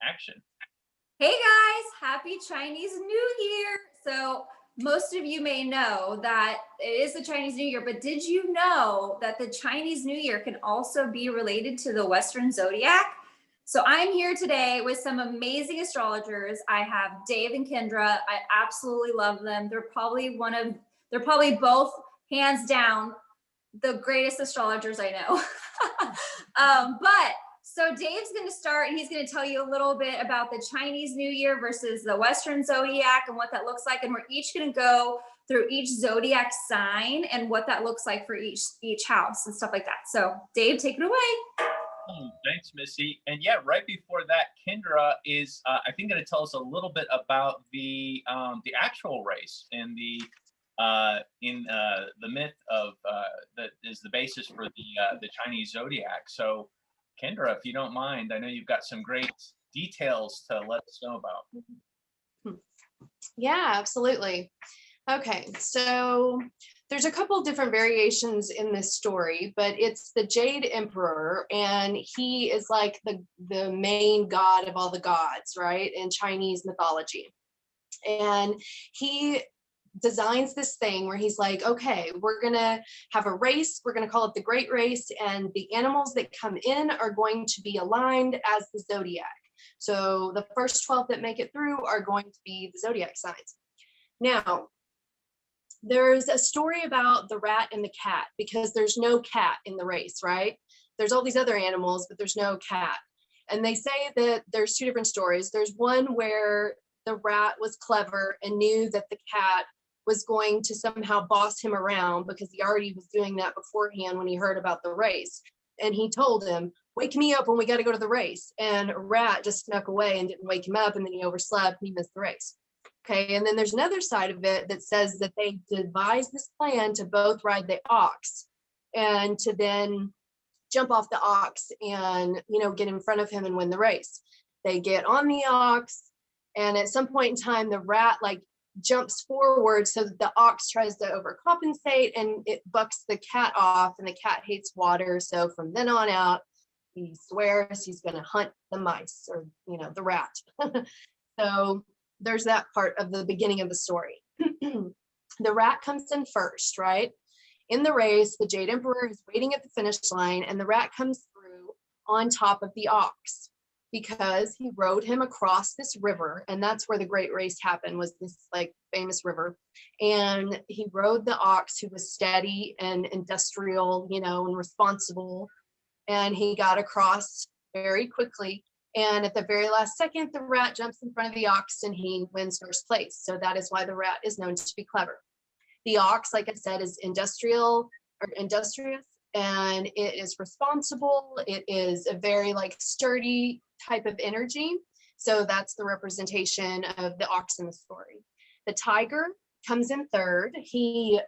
action. Hey guys, happy Chinese New Year. So, most of you may know that it is the Chinese New Year, but did you know that the Chinese New Year can also be related to the Western Zodiac? So, I'm here today with some amazing astrologers. I have Dave and Kendra. I absolutely love them. They're probably both hands down the greatest astrologers I know. But so Dave's going to start and he's going to tell you a little bit about the Chinese New Year versus the Western Zodiac and what that looks like. And we're each going to go through each zodiac sign and what that looks like for each house and stuff like that. So Dave, take it away. Thanks, Missy. And yeah, right before that, Kendra is, I think, going to tell us a little bit about the actual race and the myth of that is the basis for the Chinese Zodiac. So, Kendra, if you don't mind, I know you've got some great details to let us know about. Yeah, absolutely. Okay, so there's a couple different variations in this story, but it's the Jade Emperor, and he is like the main god of all the gods, right, in Chinese mythology. And he designs this thing where he's like, okay, we're gonna have a race, we're gonna call it the Great Race, and the animals that come in are going to be aligned as the zodiac. So the first 12 that make it through are going to be the zodiac signs. Now, there's a story about the rat and the cat, because there's no cat in the race, right? There's all these other animals, but there's no cat. And they say that there's two different stories. There's one where the rat was clever and knew that the cat was going to somehow boss him around, because he already was doing that beforehand when he heard about the race. And he told him, wake me up when we got to go to the race. And a rat just snuck away and didn't wake him up, and then he overslept and he missed the race. Okay, and then there's another side of it that says that they devised this plan to both ride the ox and to then jump off the ox and, get in front of him and win the race. They get on the ox, and at some point in time, the rat jumps forward so that the ox tries to overcompensate, and it bucks the cat off, and the cat hates water. So from then on out, he swears he's going to hunt the mice, or, the rat. So there's that part of the beginning of the story. The rat comes in first, right? In the race, the Jade Emperor is waiting at the finish line, and the rat comes through on top of the ox, because he rode him across this river, and that's where the Great Race happened, was this famous river. And he rode the ox, who was steady and industrial, and responsible, and he got across very quickly. And at the very last second, the rat jumps in front of the ox and he wins first place. So that is why the rat is known to be clever. The ox, like I said, is industrious, and it is responsible. It is a very sturdy type of energy. So that's the representation of the ox in the story. The tiger comes in third. He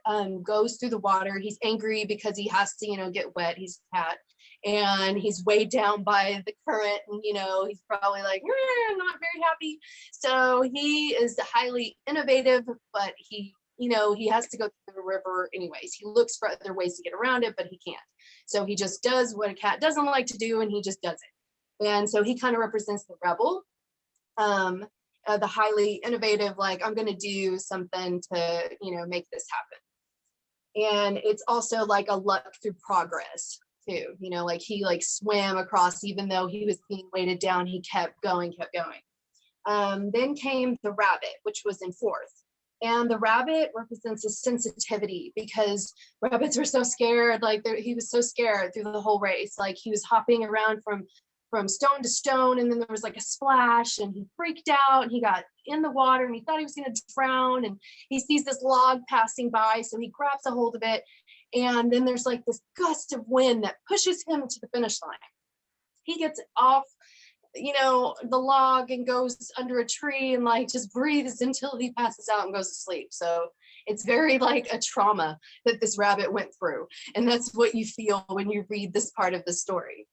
goes through the water. He's angry because he has to, get wet. He's a cat, and he's weighed down by the current, and he's probably not very happy. So he is highly innovative, but he has to go through the river anyways. He looks for other ways to get around it, but he can't. So he just does what a cat doesn't like to do, and he just does it. And so he kind of represents the rebel, the highly innovative, I'm going to do something to, make this happen. And it's also a luck through progress too. He swam across, even though he was being weighted down, he kept going. Then came the rabbit, which was in fourth. And the rabbit represents a sensitivity, because rabbits were so scared. He was so scared through the whole race. He was hopping around from stone to stone, and then there was a splash, and he freaked out, and he got in the water, and he thought he was going to drown, and he sees this log passing by, so he grabs a hold of it, and then there's this gust of wind that pushes him to the finish line. He gets off the log and goes under a tree and just breathes until he passes out and goes to sleep. So it's very a trauma that this rabbit went through, and that's what you feel when you read this part of the story.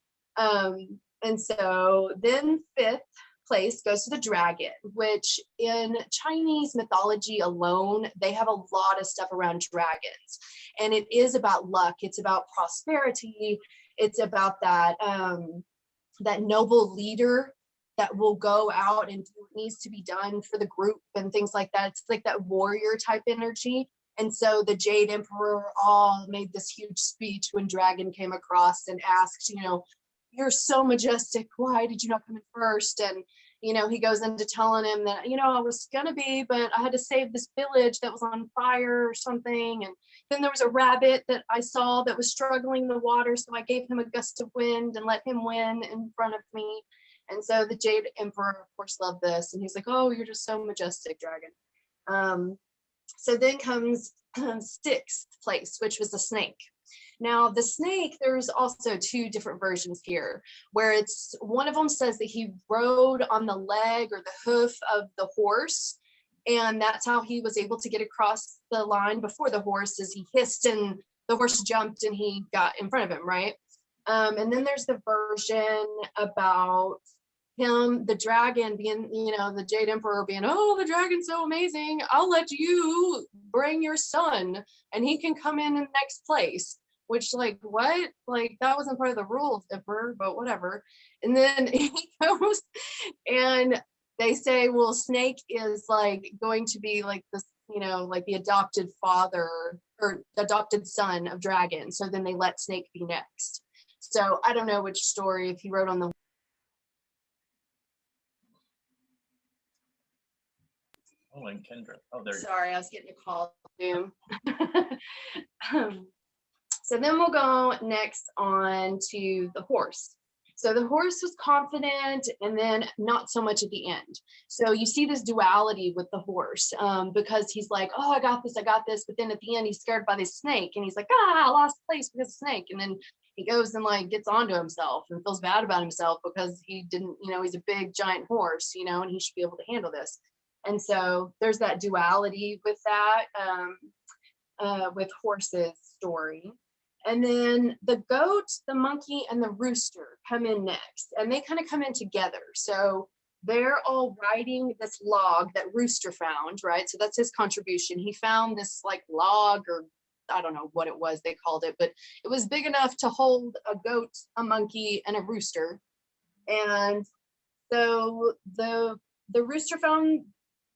And so then fifth place goes to the dragon, which in Chinese mythology alone, they have a lot of stuff around dragons. And it is about luck. It's about prosperity. It's about that, that noble leader that will go out and do what needs to be done for the group and things like that. It's like that warrior type energy. And so the Jade Emperor all made this huge speech when Dragon came across and asked, you know, you're so majestic. Why did you not come in first? And, you know, he goes into telling him that, you know, I was gonna be, but I had to save this village that was on fire or something. And then there was a rabbit that I saw that was struggling in the water. So I gave him a gust of wind and let him win in front of me. And so the Jade Emperor, of course, loved this. And he's like, oh, you're just so majestic, Dragon. So then comes sixth place, which was the snake. Now, the snake, there's also two different versions here, where it's one of them says that he rode on the leg or the hoof of the horse, and that's how he was able to get across the line before the horse, as he hissed and the horse jumped and he got in front of him, right? And then there's the version about him, the dragon being, you know, the Jade Emperor being, oh, the dragon's so amazing, I'll let you bring your son and he can come in next place. Which, like, what? Like, that wasn't part of the rules, Emperor, but whatever. And then he goes and they say, well, Snake is like going to be like this, you know, like the adopted father or adopted son of Dragon. So then they let Snake be next. So I don't know which story, if he wrote on the Oh, and Kendra. Oh, there. Sorry, I was getting a call. Zoom. So then we'll go next on to the horse. So the horse was confident and then not so much at the end. So you see this duality with the horse because he's like, oh, I got this. But then at the end, he's scared by this snake and he's like, I lost place because of snake. And then he goes and like gets onto himself and feels bad about himself because he didn't, you know, he's a big giant horse, you know, and he should be able to handle this. And so there's that duality with that, with horse's story. And then the goat, the monkey, and the rooster come in next, and they kind of come in together. So they're all riding this log that Rooster found, right? So that's his contribution. He found this like log, or I don't know what it was they called it, but it was big enough to hold a goat, a monkey, and a rooster. And so the rooster found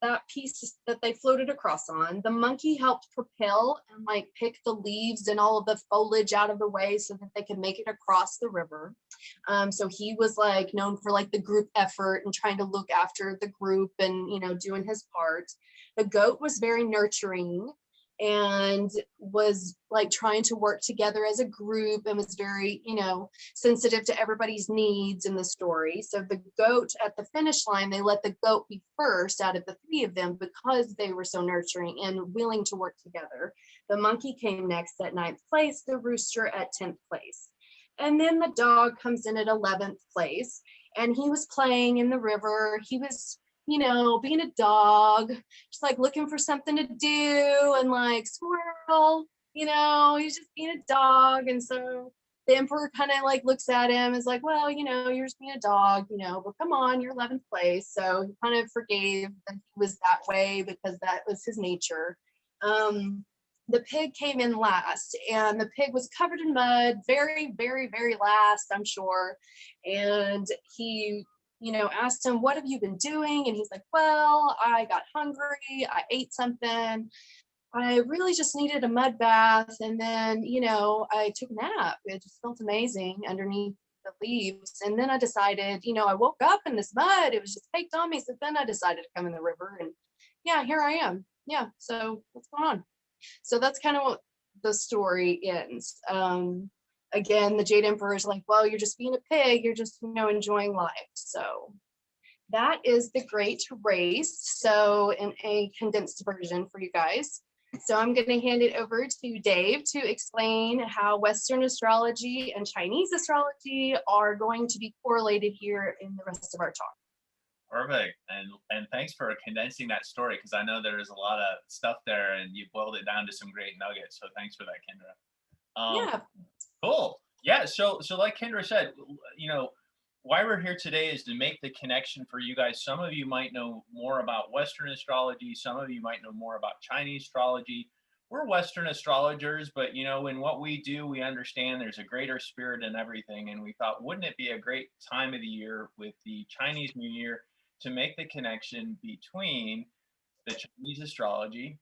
that piece that they floated across on. The monkey helped propel and like pick the leaves and all of the foliage out of the way so that they could make it across the river. So he was like known for like the group effort and trying to look after the group and, you know, doing his part. The goat was very nurturing and was like trying to work together as a group and was very, you know, sensitive to everybody's needs in the story. So the goat at the finish line, they let the goat be first out of the three of them because they were so nurturing and willing to work together. The monkey came next at 9th place, the rooster at 10th place. And then the dog comes in at 11th place, and he was playing in the river. He was, you know, being a dog, just like looking for something to do and like squirrel, you know, he's just being a dog. And so the emperor kind of like looks at him and is like, well, you know, you're just being a dog, you know, but come on, you're 11th place. So he kind of forgave that he was that way because that was his nature. The pig came in last, and the pig was covered in mud, very, very, very last, I'm sure. And he, you know, asked him, what have you been doing? And he's like, well, I got hungry, I ate something, I really just needed a mud bath, and then, you know, I took a nap. It just felt amazing underneath the leaves. And then I decided, you know, I woke up in this mud, it was just caked on me. So then I decided to come in the river, and yeah, here I am. Yeah, so what's going on? So that's kind of what the story ends. Again, the Jade Emperor is like, well, you're just being a pig, you're just, you know, enjoying life. So that is the great race. So in a condensed version for you guys. So I'm going to hand it over to Dave to explain how Western astrology and Chinese astrology are going to be correlated here in the rest of our talk. Perfect. And thanks for condensing that story, because I know there's a lot of stuff there and you boiled it down to some great nuggets. So thanks for that, Kendra. Yeah. Cool. Yeah. So like Kendra said, you know, why we're here today is to make the connection for you guys. Some of you might know more about Western astrology. Some of you might know more about Chinese astrology. we're Western astrologers, but you know, in what we do, we understand there's a greater spirit in everything. And we thought, wouldn't it be a great time of the year with the Chinese New Year to make the connection between the Chinese astrology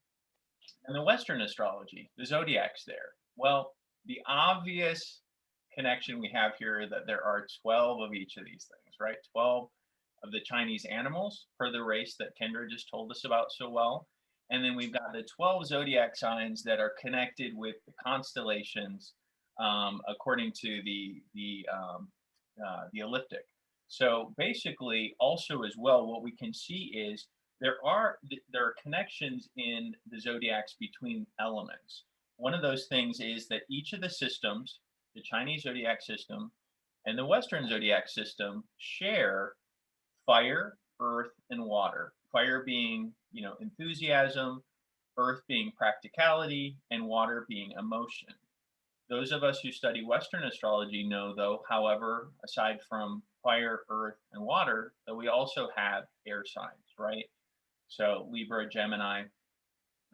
and the Western astrology, the zodiacs there? Well, the obvious connection we have here that there are 12 of each of these things, right? 12 of the Chinese animals per the race that Kendra just told us about so well. And then we've got the 12 zodiac signs that are connected with the constellations according to the elliptic. So basically, also as well, what we can see is there are connections in the zodiacs between elements. One of those things is that each of the systems, the Chinese zodiac system and the Western zodiac system, share fire, earth, and water. Fire being, enthusiasm, earth being practicality, and water being emotion. Those of us who study Western astrology know, though, however, aside from fire, earth, and water, that we also have air signs, right? So Libra, Gemini,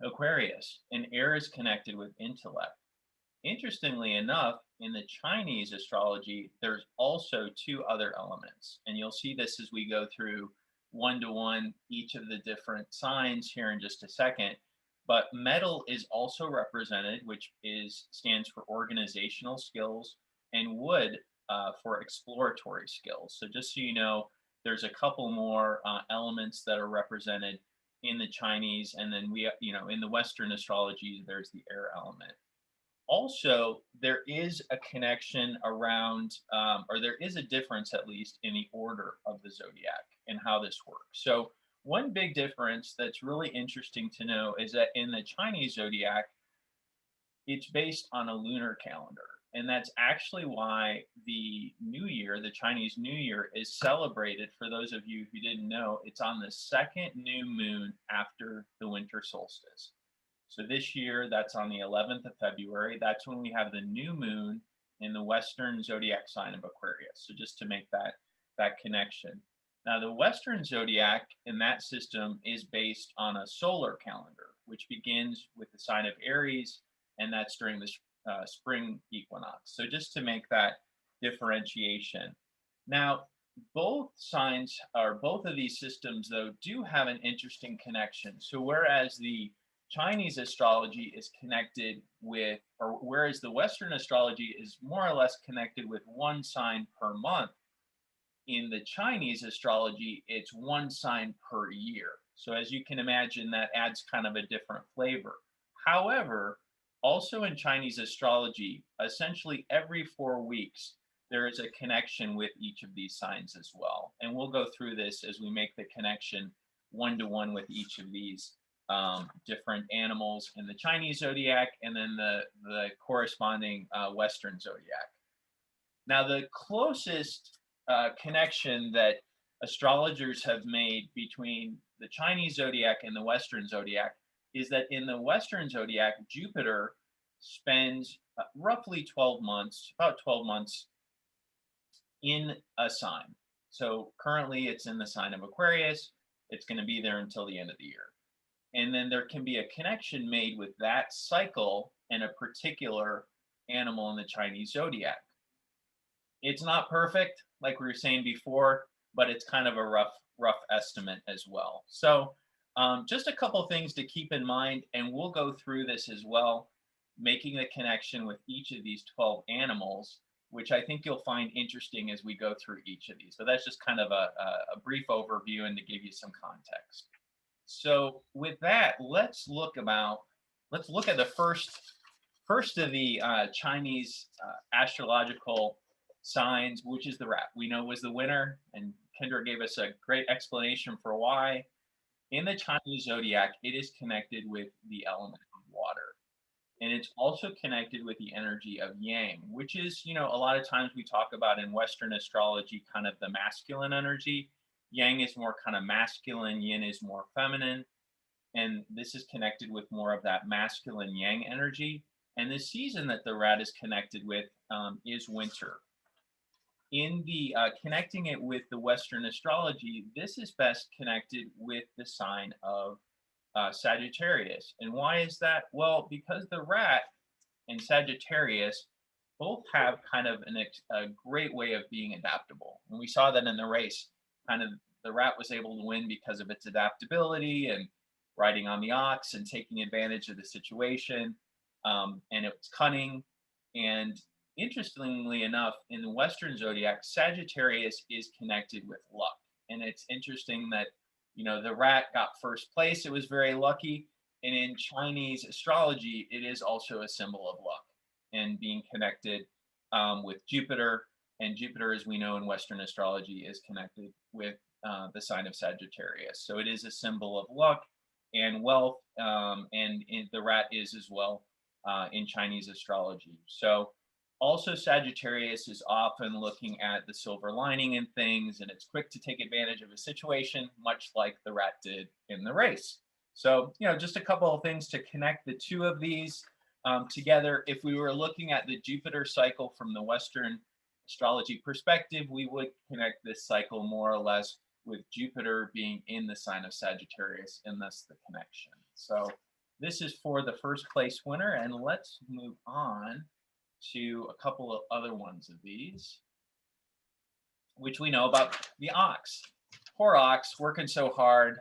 Aquarius, and air is connected with intellect. Interestingly enough, in the Chinese astrology, there's also two other elements. And you'll see this as we go through one to one each of the different signs here in just a second. But metal is also represented, which stands for organizational skills, and wood for exploratory skills. So just so you know, there's a couple more elements that are represented in the Chinese, and then in the Western astrology, there's the air element. Also, there is a connection around, or there is a difference at least in the order of the zodiac and how this works. So one big difference that's really interesting to know is that in the Chinese zodiac, it's based on a lunar calendar. And that's actually why the New Year, the Chinese New Year, is celebrated. For those of you who didn't know, it's on the second new moon after the winter solstice. So this year, that's on the 11th of February. That's when we have the new moon in the Western zodiac sign of Aquarius. So just to make that connection. Now, the Western zodiac in that system is based on a solar calendar, which begins with the sign of Aries, and that's during the spring equinox. So just to make that differentiation. Now, both signs, or both of these systems, though, do have an interesting connection. So whereas the Chinese astrology is connected with, or whereas the Western astrology is more or less connected with one sign per month, in the Chinese astrology, it's one sign per year. So as you can imagine, that adds kind of a different flavor. However, also in Chinese astrology, essentially every 4 weeks, there is a connection with each of these signs as well. And we'll go through this as we make the connection one-to-one with each of these different animals in the Chinese zodiac, and then the corresponding Western zodiac. Now, the closest connection that astrologers have made between the Chinese zodiac and the Western zodiac is that in the Western zodiac, Jupiter spends roughly 12 months, about 12 months in a sign. So currently it's in the sign of Aquarius. It's going to be there until the end of the year. And then there can be a connection made with that cycle and a particular animal in the Chinese zodiac. It's not perfect, like we were saying before, but it's kind of a rough estimate as well. So just a couple things to keep in mind, and we'll go through this as well, making the connection with each of these 12 animals, which I think you'll find interesting as we go through each of these. So that's just kind of a brief overview and to give you some context. So with that, let's look at the first of the Chinese astrological signs, which is the rat. We know was the winner, and Kendra gave us a great explanation for why. In the Chinese zodiac, it is connected with the element of water. And it's also connected with the energy of yang, which is, a lot of times we talk about in Western astrology, kind of the masculine energy. Yang is more kind of masculine, yin is more feminine. And this is connected with more of that masculine yang energy. And the season that the rat is connected with is winter. In the connecting it with the Western astrology, this is best connected with the sign of Sagittarius. And why is that? Well, because the rat and Sagittarius both have kind of a great way of being adaptable. And we saw that in the race. Kind of the rat was able to win because of its adaptability and riding on the ox and taking advantage of the situation, and its cunning. And interestingly enough, in the Western Zodiac, Sagittarius is connected with luck. And it's interesting that, the rat got first place. It was very lucky. And in Chinese astrology, it is also a symbol of luck and being connected with Jupiter. And Jupiter, as we know in Western astrology, is connected with the sign of Sagittarius. So it is a symbol of luck and wealth, and the rat is as well in Chinese astrology. So also Sagittarius is often looking at the silver lining in things, and it's quick to take advantage of a situation, much like the rat did in the race. So, just a couple of things to connect the two of these together. If we were looking at the Jupiter cycle from the Western astrology perspective, we would connect this cycle more or less with Jupiter being in the sign of Sagittarius, and thus the connection. So this is for the first place winner, and let's move on to a couple of other ones of these, which we know about. The ox. Poor ox, working so hard,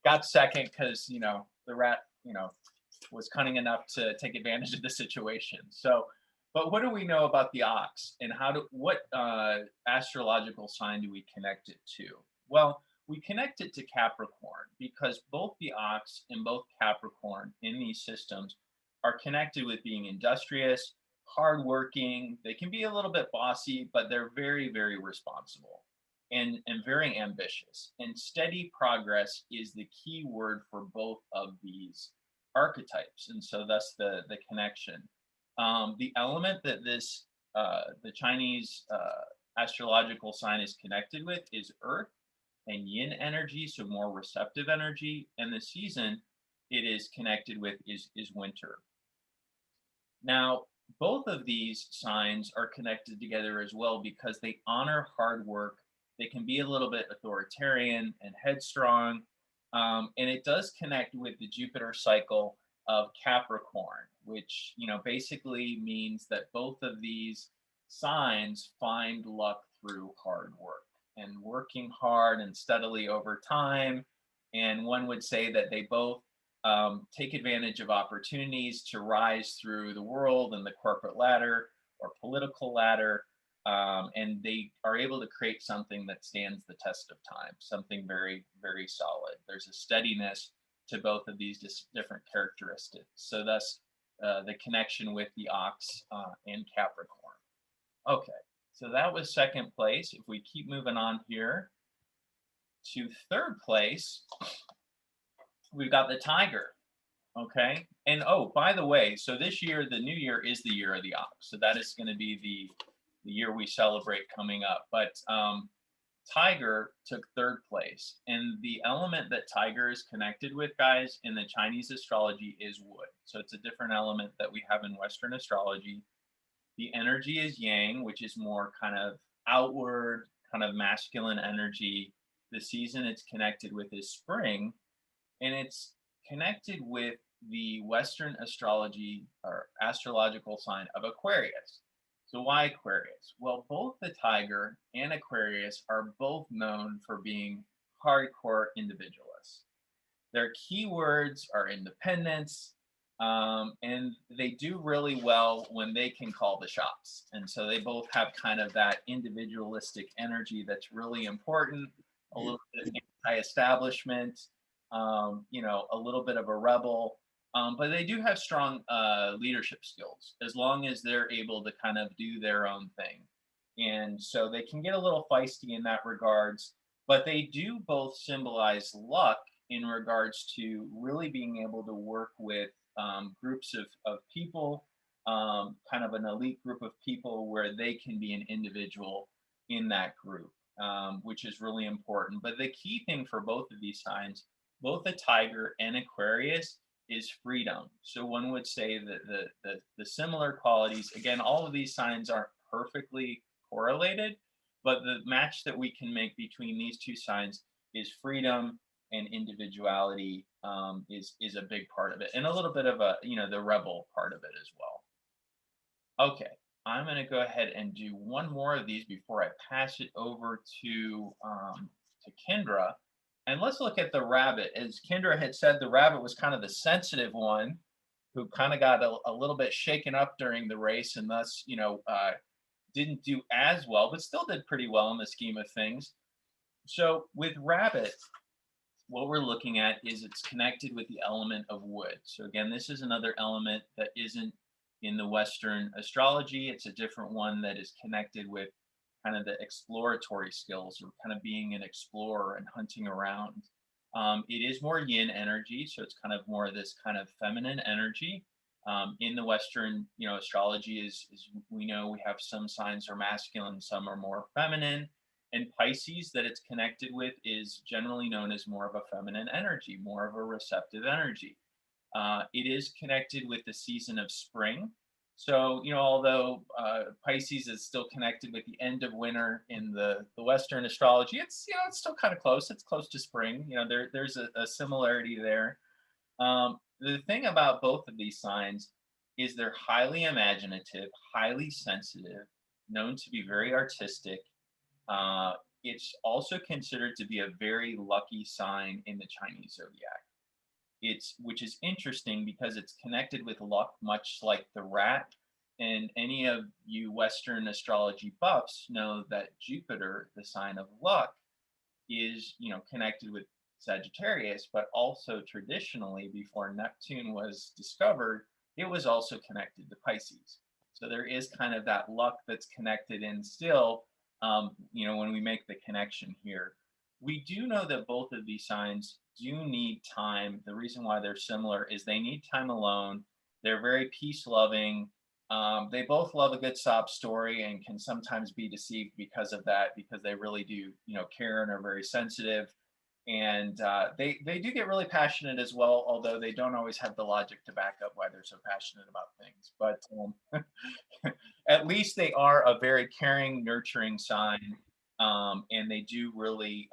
got second because, the rat, was cunning enough to take advantage of the situation. So, but what do we know about the ox, and what astrological sign do we connect it to? Well, we connect it to Capricorn because both the ox and both Capricorn in these systems are connected with being industrious, hardworking. They can be a little bit bossy, but they're very, very responsible and very ambitious. And steady progress is the key word for both of these archetypes. And so thus the connection. The element that the Chinese astrological sign is connected with is earth and yin energy, so more receptive energy. And the season it is connected with is winter. Now, both of these signs are connected together as well because they honor hard work. They can be a little bit authoritarian and headstrong. And it does connect with the Jupiter cycle of Capricorn, which, basically means that both of these signs find luck through hard work and working hard and steadily over time. And one would say that they both take advantage of opportunities to rise through the world and the corporate ladder or political ladder. And they are able to create something that stands the test of time, something very, very solid. There's a steadiness to both of these different characteristics. So thus the connection with the ox and Capricorn. Okay, so that was second place. If we keep moving on here to third place, we've got the tiger. Okay, and oh, by the way, so this year, the new year is the year of the ox. So that is going to be the year we celebrate coming up. But tiger took third place. And the element that tiger is connected with, guys, in the Chinese astrology is wood. So it's a different element that we have in Western astrology. The energy is yang, which is more kind of outward, kind of masculine energy. The season it's connected with is spring, and it's connected with the Western astrology or astrological sign of Aquarius. So why Aquarius? Well, both the tiger and Aquarius are both known for being hardcore individualists. Their keywords are independence, and they do really well when they can call the shots. And so they both have kind of that individualistic energy that's really important, a little bit anti-establishment, a little bit of a rebel. But they do have strong leadership skills as long as they're able to kind of do their own thing. And so they can get a little feisty in that regards, but they do both symbolize luck in regards to really being able to work with groups of people, kind of an elite group of people where they can be an individual in that group, which is really important. But the key thing for both of these signs, both the tiger and Aquarius, is freedom. So one would say that the similar qualities, again, all of these signs aren't perfectly correlated, but the match that we can make between these two signs is freedom and individuality is a big part of it, and a little bit of a, the rebel part of it as well. Okay, I'm going to go ahead and do one more of these before I pass it over to Kendra. And let's look at the rabbit. As Kendra had said, the rabbit was kind of the sensitive one who kind of got a little bit shaken up during the race, and thus, didn't do as well, but still did pretty well in the scheme of things. So with rabbit, what we're looking at is it's connected with the element of wood. So again, this is another element that isn't in the Western astrology. It's a different one that is connected with kind of the exploratory skills, or kind of being an explorer and hunting around. It is more yin energy, so it's kind of more of this kind of feminine energy. In the Western, astrology is we know we have some signs are masculine, some are more feminine. And Pisces that it's connected with is generally known as more of a feminine energy, more of a receptive energy. It is connected with the season of spring. So, although Pisces is still connected with the end of winter in the Western astrology, it's still kind of close. It's close to spring. There's a similarity there. The thing about both of these signs is they're highly imaginative, highly sensitive, known to be very artistic. It's also considered to be a very lucky sign in the Chinese zodiac. Which is interesting because it's connected with luck, much like the rat. And any of you Western astrology buffs know that Jupiter, the sign of luck, is connected with Sagittarius, but also traditionally before Neptune was discovered, it was also connected to Pisces. So there is kind of that luck that's connected in still, when we make the connection here. We do know that both of these signs do need time. The reason why they're similar is they need time alone. They're very peace loving. They both love a good sob story and can sometimes be deceived because of that, because they really do, care and are very sensitive. And they do get really passionate as well, although they don't always have the logic to back up why they're so passionate about things. But at least they are a very caring, nurturing sign. And they do really,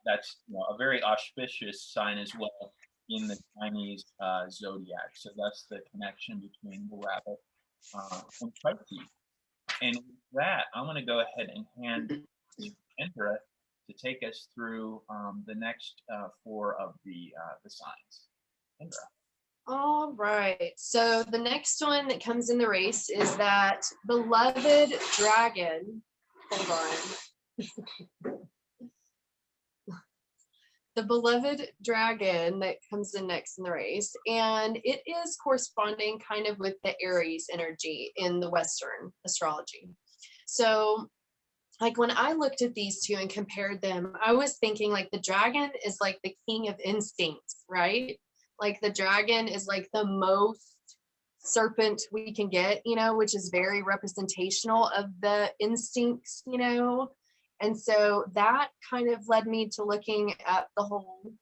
that's a very auspicious sign as well in the Chinese zodiac. So that's the connection between the rabbit and Pisces. And with that, I'm going to go ahead and hand to Kendra to take us through the next four of the signs. Kendra. All right. So the next one that comes in the race is that beloved dragon. Hold on. The beloved dragon that comes in next in the race, and it is corresponding kind of with the Aries energy in the Western astrology. So like when I looked at these two and compared them, I was thinking like the dragon is like the king of instincts, right? Like the dragon is like the most serpent we can get, which is very representational of the instincts, And so that kind of led me to looking at the whole,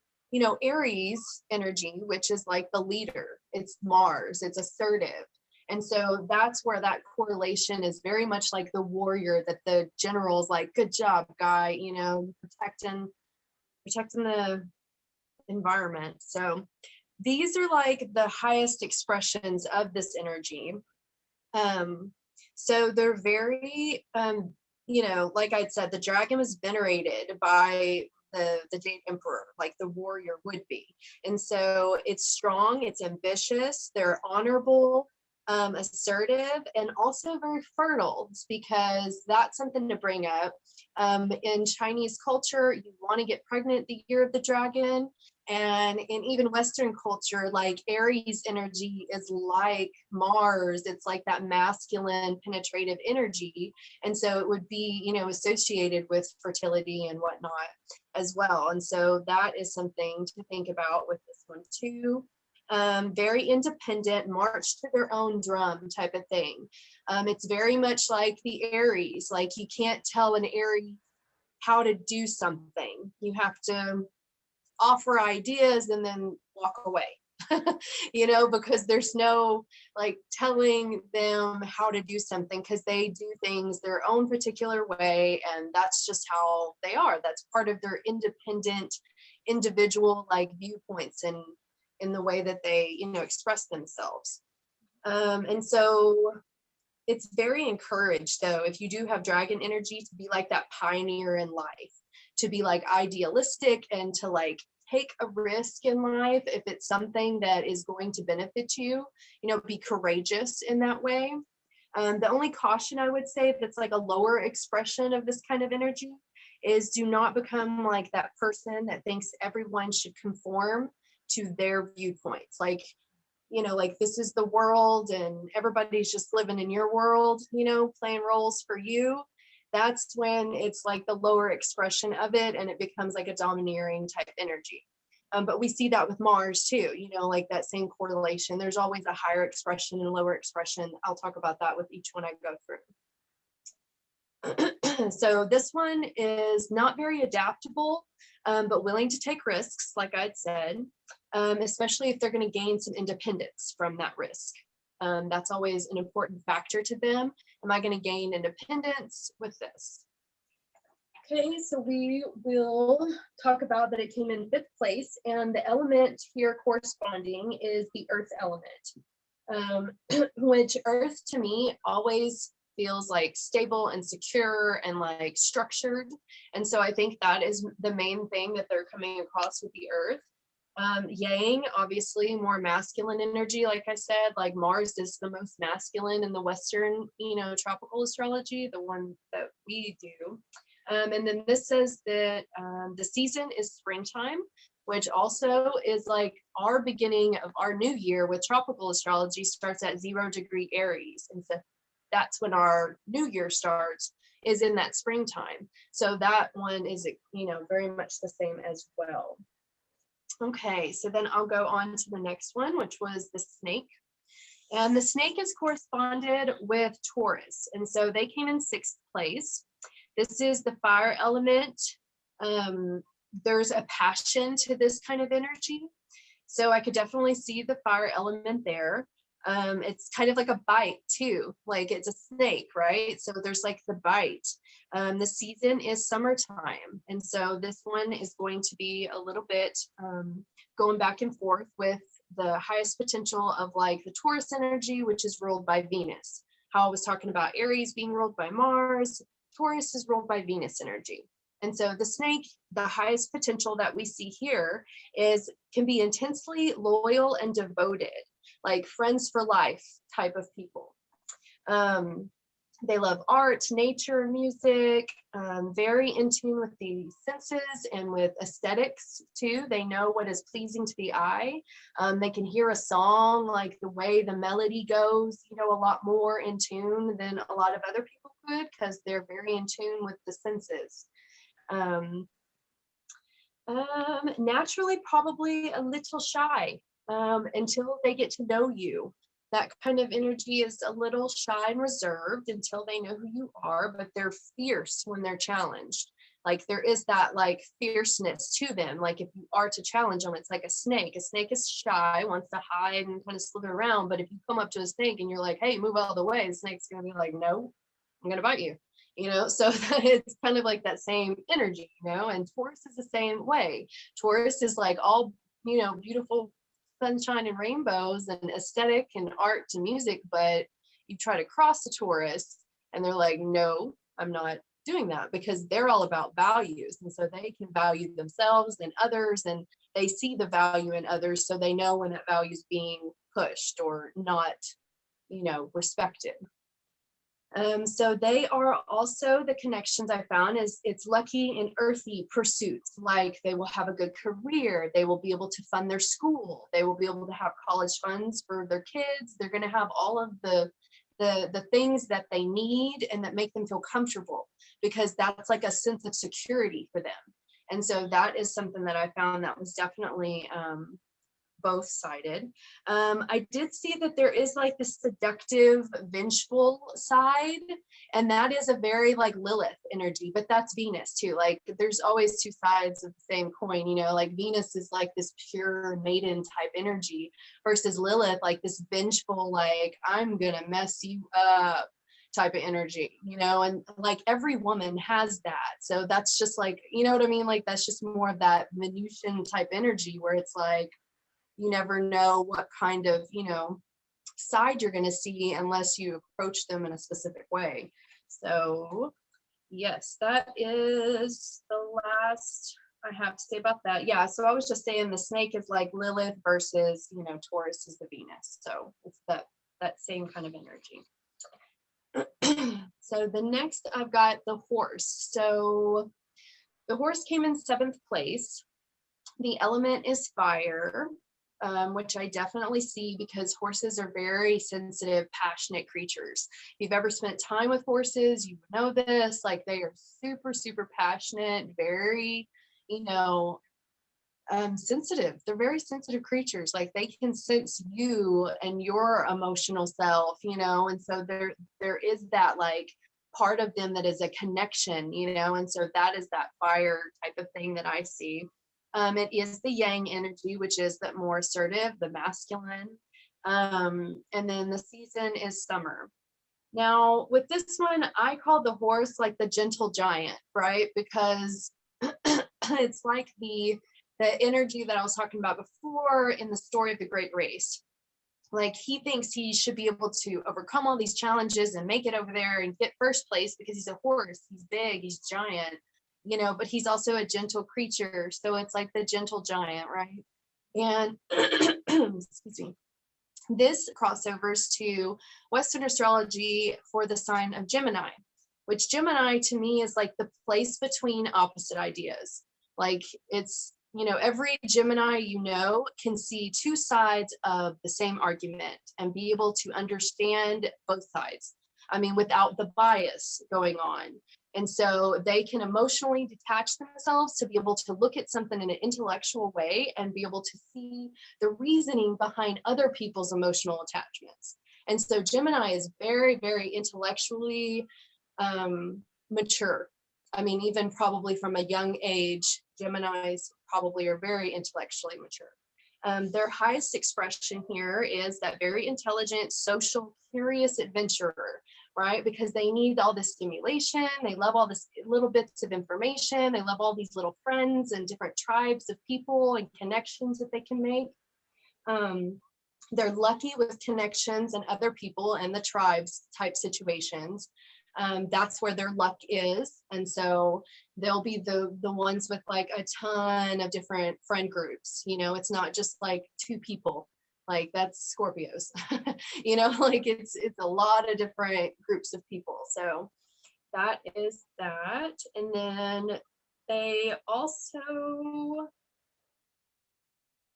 Aries energy, which is like the leader. It's Mars, it's assertive. And so that's where that correlation is very much like the warrior that the general's like, good job, guy, protecting the environment. So these are like the highest expressions of this energy. So they're very, like I'd said, the dragon was venerated by the Jade Emperor, like the warrior would be. And so it's strong, it's ambitious, they're honorable, assertive, and also very fertile, because that's something to bring up. In Chinese culture, you want to get pregnant the year of the dragon. And in even Western culture, like Aries energy is like Mars. It's like that masculine, penetrative energy. And so it would be, associated with fertility and whatnot as well. And so that is something to think about with this one too. Very independent, march to their own drum type of thing. It's very much like the Aries. Like you can't tell an Aries how to do something. You have to offer ideas and then walk away. because there's no like telling them how to do something, because they do things their own particular way, and that's just how they are. That's part of their independent, individual like viewpoints and in the way that they, express themselves. And so it's very encouraged, though, if you do have dragon energy, to be like that pioneer in life, to be like idealistic and to like take a risk in life if it's something that is going to benefit you, be courageous in that way. The only caution I would say, that's like a lower expression of this kind of energy, is do not become like that person that thinks everyone should conform to their viewpoints. Like, like this is the world and everybody's just living in your world, playing roles for you. That's when it's like the lower expression of it, and it becomes like a domineering type energy. But we see that with Mars too, like that same correlation. There's always a higher expression and lower expression. I'll talk about that with each one I go through. So this one is not very adaptable, but willing to take risks, like I'd said, especially if they're going to gain some independence from that risk. That's always an important factor to them. Am I going to gain independence with this? Okay, so we will talk about that it came in 5th place, and the element here corresponding is the earth element, which earth to me always feels like stable and secure and like structured. And so I think that is the main thing that they're coming across with the earth. Yang, obviously more masculine energy, like I said, like Mars is the most masculine in the Western, tropical astrology, the one that we do. And then this says that the season is springtime, which also is like our beginning of our new year with tropical astrology starts at 0° Aries. And so that's when our new year starts, is in that springtime. So that one is, very much the same as well. Okay, so then I'll go on to the next one, which was the snake. And the snake is corresponded with Taurus. And so they came in 6th place. This is the fire element. There's a passion to this kind of energy. So I could definitely see the fire element there. It's kind of like a bite too, like it's a snake, right? So there's like the bite. The season is summertime. And so this one is going to be a little bit going back and forth with the highest potential of like the Taurus energy, which is ruled by Venus. How I was talking about Aries being ruled by Mars, Taurus is ruled by Venus energy. And so the snake, the highest potential that we see here can be intensely loyal and devoted, like friends for life type of people. They love art, nature, music, very in tune with the senses and with aesthetics too. They know what is pleasing to the eye. They can hear a song, like the way the melody goes, a lot more in tune than a lot of other people could, because they're very in tune with the senses. Naturally, probably a little shy until they get to know you. That kind of energy is a little shy and reserved until they know who you are, but they're fierce when they're challenged. Like there is that like fierceness to them. Like if you are to challenge them, it's like a snake. A snake is shy, wants to hide and kind of slither around. But if you come up to a snake and you're like, hey, move out of the way, the snake's going to be like, no, I'm going to bite you. So it's kind of like that same energy, and Taurus is the same way. Taurus is like all, beautiful sunshine and rainbows and aesthetic and art and music, but you try to cross the Taurus and they're like, no, I'm not doing that, because they're all about values. And so they can value themselves and others, and they see the value in others. So they know when that value is being pushed or not, respected. So they are also the connections I found is it's lucky in earthy pursuits, like they will have a good career, they will be able to fund their school, they will be able to have college funds for their kids, they're going to have all of the things that they need and that make them feel comfortable, because that's like a sense of security for them. And so that is something that I found that was definitely both sided. I did see that there is like this seductive, vengeful side, and that is a very like Lilith energy, but that's Venus too. Like there's always two sides of the same coin, you know, like Venus is like this pure maiden type energy versus Lilith, like this vengeful, like I'm gonna mess you up type of energy, you know, and like every woman has that. So that's just like, you know what I mean? Like that's just more of that Venusian type energy where it's like, you never know what kind of, you know, side you're going to see unless you approach them in a specific way. So yes, that is the last I have to say about that. Yeah, so I was just saying the snake is like Lilith versus, you know, Taurus is the Venus. So it's that same kind of energy. So the next I've got the horse. So the horse came in 7th place. The element is fire, which I definitely see because horses are very sensitive, passionate creatures. If you've ever spent time with horses, you know this, like they are super, super passionate, very, you know, sensitive. They're very sensitive creatures. Like they can sense you and your emotional self, you know, and so there is that like part of them that is a connection, you know, and so that is that fire type of thing that I see. It is the yang energy, which is that more assertive, the masculine. And then the season is summer. Now, with this one, I call the horse like the gentle giant, right? Because it's like the energy that I was talking about before in the story of the Great Race. Like he thinks he should be able to overcome all these challenges and make it over there and get first place because he's a horse, he's big, he's giant, you know, but he's also a gentle creature. So it's like the gentle giant, right? And excuse me. This crossovers to Western astrology for the sign of Gemini, which Gemini to me is like the place between opposite ideas. Like it's, you know, every Gemini, you know, can see two sides of the same argument and be able to understand both sides. I mean, without the bias going on. And so they can emotionally detach themselves to be able to look at something in an intellectual way and be able to see the reasoning behind other people's emotional attachments. And so Gemini is very, very intellectually mature. I mean, even probably from a young age, Geminis probably are very intellectually mature. Their highest expression here is that very intelligent, social, curious adventurer, right? Because they need all this stimulation. They love all this little bits of information. They love all these little friends and different tribes of people and connections that they can make. They're lucky with connections and other people and the tribes type situations. That's where their luck is. And so they'll be the ones with like a ton of different friend groups. You know, it's not just like two people, like that's Scorpios, you know, like it's a lot of different groups of people. So that is that. And then they also,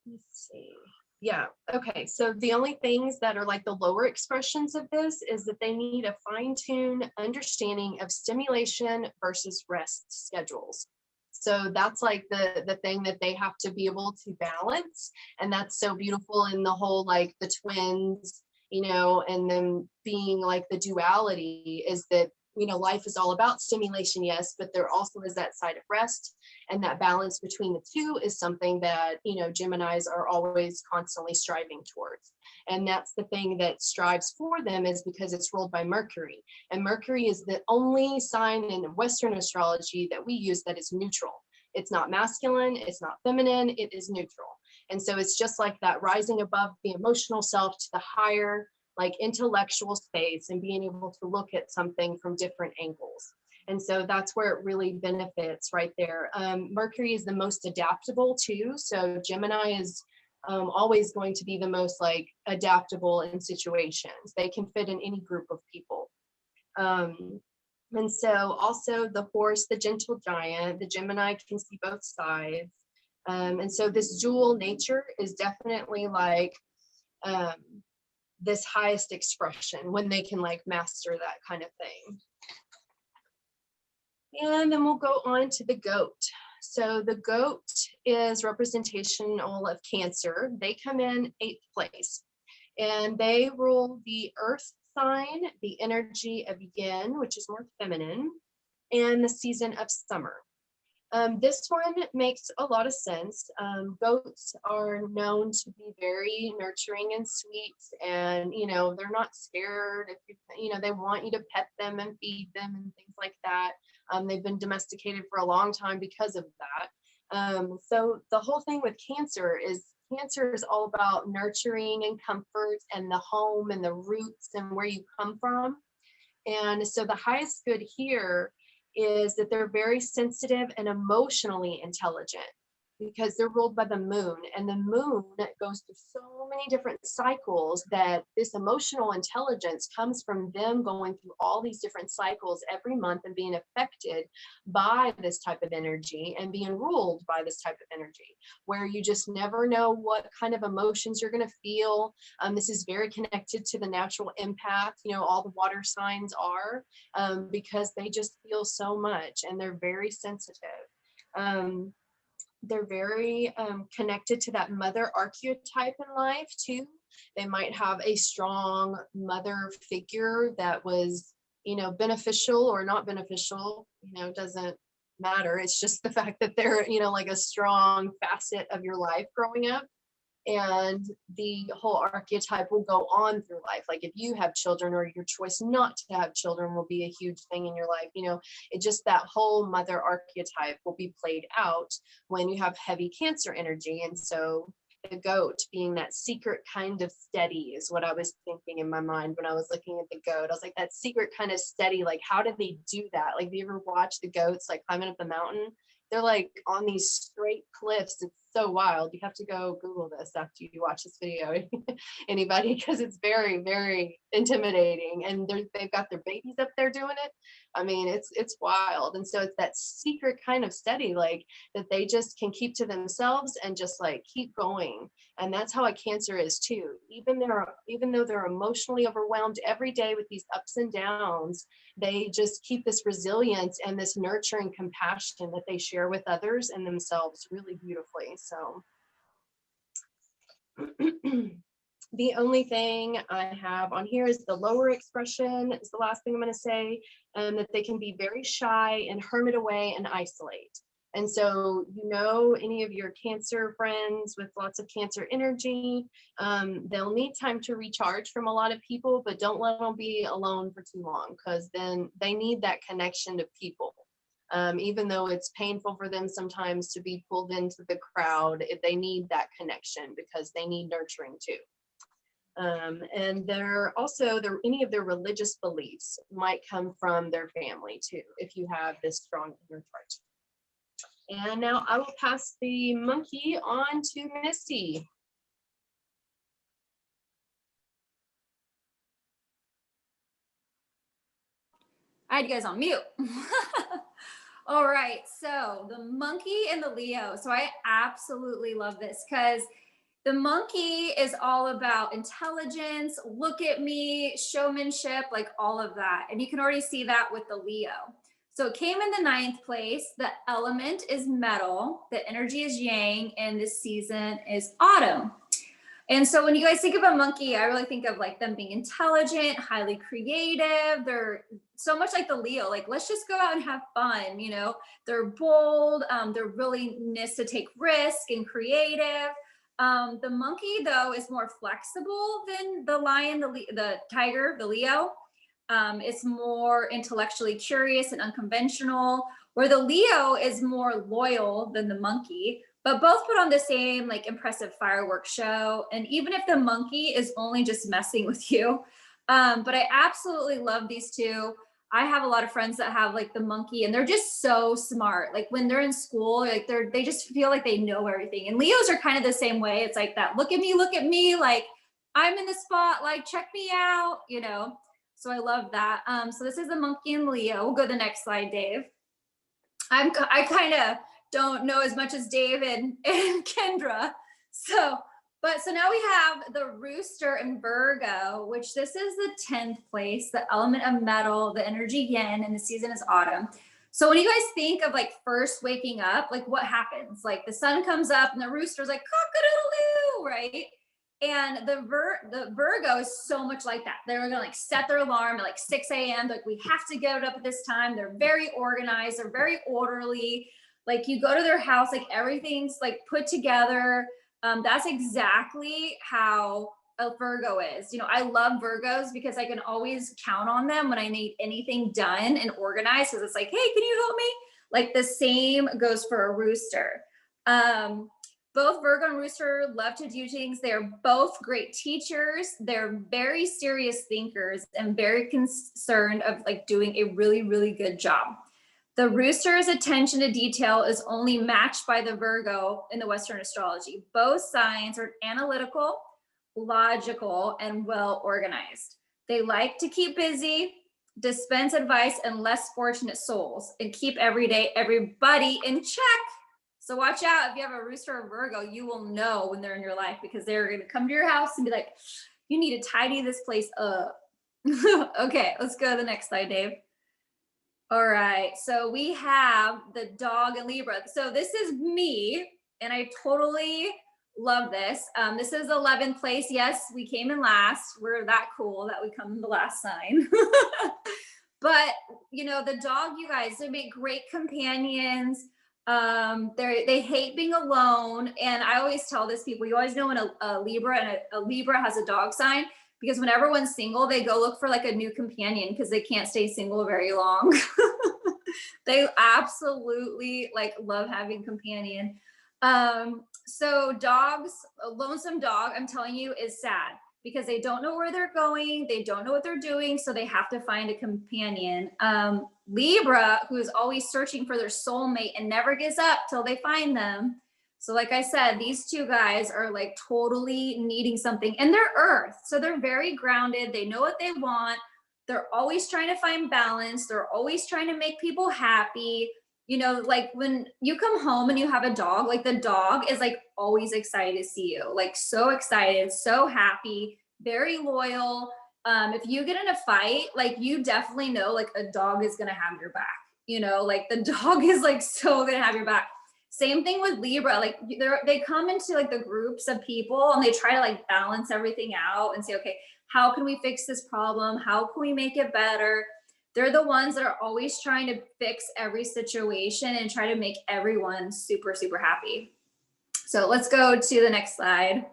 let's see. Yeah. Okay. So the only things that are like the lower expressions of this is that they need a fine-tuned understanding of stimulation versus rest schedules. So that's like the thing that they have to be able to balance. And that's so beautiful in the whole, like the twins, you know, and them being like the duality is that, you know, life is all about stimulation, yes, but there also is that side of rest, and that balance between the two is something that, you know, Geminis are always constantly striving towards. And that's the thing that strives for them, is because it's ruled by Mercury, and Mercury is the only sign in Western astrology that we use that is neutral. It's not masculine, it's not feminine, it is neutral. And so it's just like that rising above the emotional self to the higher, like intellectual space, and being able to look at something from different angles. And so that's where it really benefits right there. Mercury is the most adaptable too. So Gemini is always going to be the most like adaptable in situations. They can fit in any group of people. And so also the horse, the gentle giant, the Gemini can see both sides. And so this dual nature is definitely like this highest expression when they can like master that kind of thing. And then we'll go on to the goat. So the goat is representational of Cancer. They come in 8th place, and they rule the earth sign, the energy of yin, which is more feminine, and the season of summer. This one makes a lot of sense. Goats are known to be very nurturing and sweet, and they're not scared if they want you to pet them and feed them and things like that. They've been domesticated for a long time because of that. So the whole thing with Cancer is all about nurturing and comfort and the home and the roots and where you come from. And so the highest good here is that they're very sensitive and emotionally intelligent, because they're ruled by the moon, and the moon goes through so many different cycles that this emotional intelligence comes from them going through all these different cycles every month and being affected by this type of energy and being ruled by this type of energy, where you just never know what kind of emotions you're going to feel. This is very connected to the natural empath, all the water signs are, because they just feel so much and they're very sensitive. They're very connected to that mother archetype in life too. They might have a strong mother figure that was, beneficial or not beneficial, doesn't matter. It's just the fact that they're, like a strong facet of your life growing up. And the whole archetype will go on through life. Like if you have children, or your choice not to have children will be a huge thing in your life. It just, that whole mother archetype will be played out when you have heavy Cancer energy. And so the goat being that secret kind of steady is what I was thinking in my mind when I was looking at the goat. I was like, that secret kind of steady, like how did they do that? Like, do you ever watch the goats like climbing up the mountain? They're like on these straight cliffs. It's so wild. You have to go Google this after you watch this video, anybody, because it's very, very intimidating. And they've got their babies up there doing it. I mean, it's wild. And so it's that secret kind of steady, like that they just can keep to themselves and just like keep going. And that's how a Cancer is too. Even though they're emotionally overwhelmed every day with these ups and downs, they just keep this resilience and this nurturing compassion that they share with others and themselves really beautifully. So the only thing I have on here is the lower expression is the last thing I'm going to say, that they can be very shy and hermit away and isolate. And so, any of your Cancer friends with lots of Cancer energy, they'll need time to recharge from a lot of people, but don't let them be alone for too long, because then they need that connection to people. Even though it's painful for them sometimes to be pulled into the crowd, they need that connection because they need nurturing too. And any of their religious beliefs might come from their family too, if you have this strong inner chart. And now I will pass the monkey on to Misty. I had you guys on mute. All right, so the monkey and the Leo. So I absolutely love this because the monkey is all about intelligence, look at me, showmanship, like all of that. And you can already see that with the Leo. So it came in the 9th place. The element is metal, the energy is yang, and this season is autumn. And so when you guys think of a monkey, I really think of like them being intelligent, highly creative. They're so much like the Leo, like let's just go out and have fun. They're bold, their willingness to take risk and creative. The monkey though is more flexible than the lion, the tiger, the Leo. It's more intellectually curious and unconventional, where the Leo is more loyal than the monkey, but both put on the same like impressive fireworks show. And even if the monkey is only just messing with you, but I absolutely love these two. I have a lot of friends that have like the monkey, and they're just so smart. Like when they're in school, like they just feel like they know everything. And Leos are kind of the same way. It's like that, look at me, like I'm in the spot, like check me out, So I love that. So this is the monkey and Leo. We'll go to the next slide, Dave. I kind of don't know as much as Dave and Kendra. So now we have the Rooster and Virgo, which this is the 10th place, the element of metal, the energy yin, and the season is autumn. So when you guys think of like first waking up, like what happens? Like the sun comes up and the rooster's like cock-a-doodle-doo, right? And the Virgo is so much like that. They're gonna like set their alarm at like 6 a.m. Like we have to get up at this time. They're very organized, they're very orderly. Like you go to their house, like everything's like put together. That's exactly how a Virgo is. You know, I love Virgos because I can always count on them when I need anything done and organized. Because it's like, hey, can you help me? Like the same goes for a rooster. Both Virgo and Rooster love to do things. They're both great teachers. They're very serious thinkers and very concerned of like doing a really, really good job. The Rooster's attention to detail is only matched by the Virgo in the Western astrology. Both signs are analytical, logical, and well organized. They like to keep busy, dispense advice, and less fortunate souls, and keep everybody in check. So watch out if you have a Rooster or Virgo, you will know when they're in your life because they're going to come to your house and be like, you need to tidy this place up. Okay, let's go to the next slide, Dave. All right, so we have the dog and Libra. So this is me, and I totally love this. This is 11th place. Yes, we came in last. We're that cool that we come in the last sign. But, you know, the dog, you guys, they make great companions. They hate being alone. And I always tell this people, you always know when a Libra and a Libra has a dog sign, because when everyone's single, they go look for like a new companion because they can't stay single very long. They absolutely like love having companion. So dogs, a lonesome dog, I'm telling you, is sad because they don't know where they're going. They don't know what they're doing. So they have to find a companion. Libra, who is always searching for their soulmate and never gives up till they find them. So like I said, these two guys are like totally needing something, and they're Earth. So they're very grounded. They know what they want. They're always trying to find balance. They're always trying to make people happy. You know, like when you come home and you have a dog, like the dog is like always excited to see you, like so excited, so happy, very loyal. If you get in a fight, like you definitely know like a dog is going to have your back, you know, like the dog is like so going to have your back. Same thing with Libra, like they come into like the groups of people and they try to like balance everything out and say, okay, how can we fix this problem? How can we make it better? They're the ones that are always trying to fix every situation and try to make everyone super, super happy. So let's go to the next slide,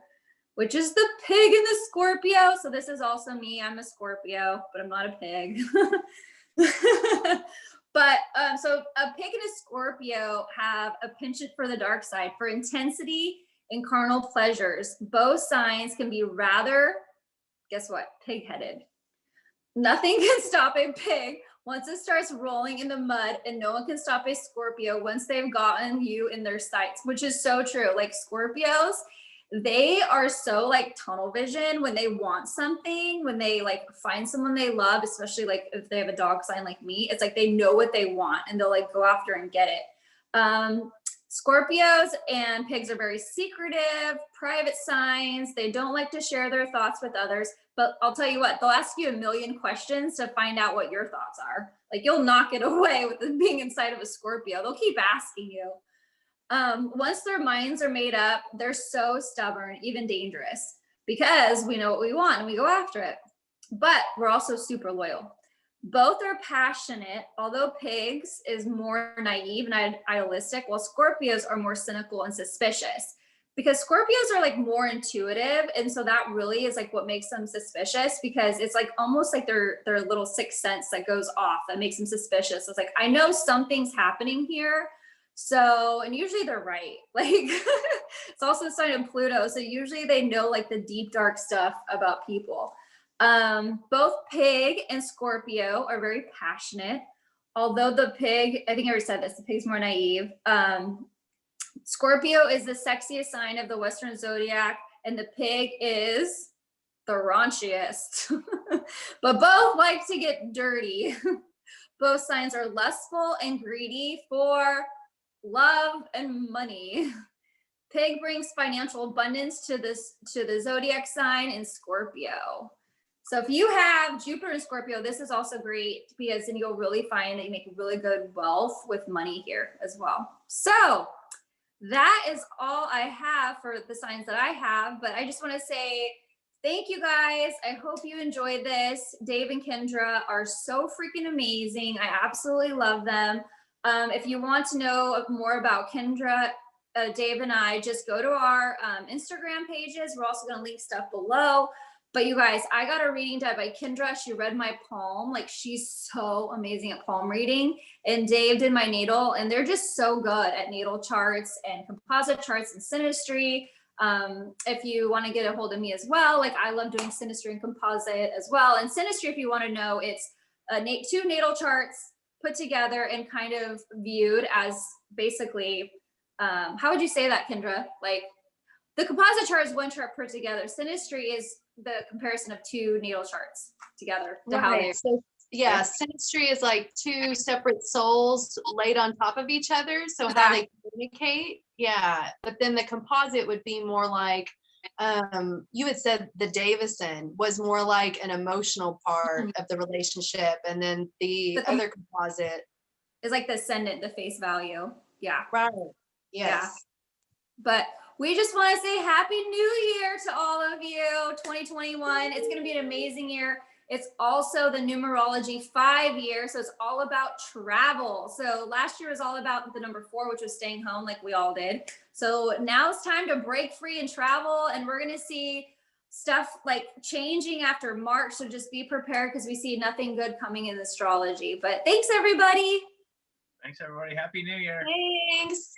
which is the pig and the Scorpio. So this is also me. I'm a Scorpio, but I'm not a pig. But so a pig and a Scorpio have a penchant for the dark side, for intensity and carnal pleasures. Both signs can be rather, guess what, pig-headed. Nothing can stop a pig once it starts rolling in the mud, and no one can stop a Scorpio once they've gotten you in their sights, which is so true. Like Scorpios, they are so like tunnel vision when they want something, when they like find someone they love, especially like if they have a dog sign like me, it's like they know what they want and they'll like go after and get it. Scorpios and pigs are very secretive, private signs. They don't like to share their thoughts with others, but I'll tell you what, they'll ask you a million questions to find out what your thoughts are. Like you'll knock it away with being inside of a Scorpio. They'll keep asking you. Once their minds are made up, they're so stubborn, even dangerous, because we know what we want and we go after it. But we're also super loyal. Both are passionate, although pigs is more naive and idealistic, while Scorpios are more cynical and suspicious. Because Scorpios are like more intuitive, and so that really is like what makes them suspicious, because it's like almost like their little sixth sense that goes off that makes them suspicious. It's like, I know something's happening here. So, and usually they're right. Like it's also a sign of Pluto. So usually they know like the deep, dark stuff about people. Both pig and Scorpio are very passionate. Although the pig, I think I already said this, the pig's more naive. Scorpio is the sexiest sign of the Western Zodiac, and the pig is the raunchiest. But both like to get dirty. Both signs are lustful and greedy for love and money. Pig brings financial abundance to the zodiac sign in Scorpio. So if you have Jupiter and Scorpio, this is also great because then you'll really find that you make really good wealth with money here as well. So that is all I have for the signs that I have, but I just want to say thank you guys. I hope you enjoyed this. Dave and Kendra are so freaking amazing. I absolutely love them. If you want to know more about Kendra, Dave and I, just go to our Instagram pages. We're also going to link stuff below. But you guys, I got a reading done by Kendra. She read my palm. Like, she's so amazing at palm reading. And Dave did my natal, and they're just so good at natal charts and composite charts and synastry. If you want to get a hold of me as well, like I love doing synastry and composite as well. And synastry, if you want to know, it's two natal charts put together and kind of viewed as basically, how would you say that, Kendra? Like, the composite chart is one chart put together. Synastry is the comparison of two natal charts together. To how they. So, yeah, synastry is like two separate souls laid on top of each other. So how they communicate. Yeah. But then the composite would be more like, you had said the Davison was more like an emotional part of the relationship. And then the other composite is like the ascendant, the face value. Yeah. Right. Yes. Yeah. But we just want to say Happy New Year to all of you. 2021. It's going to be an amazing year. It's also the numerology 5 year. So it's all about travel. So last year was all about the number 4, which was staying home like we all did. So now it's time to break free and travel. And we're going to see stuff like changing after March. So just be prepared because we see nothing good coming in astrology. But thanks, everybody. Thanks, everybody. Happy New Year. Thanks.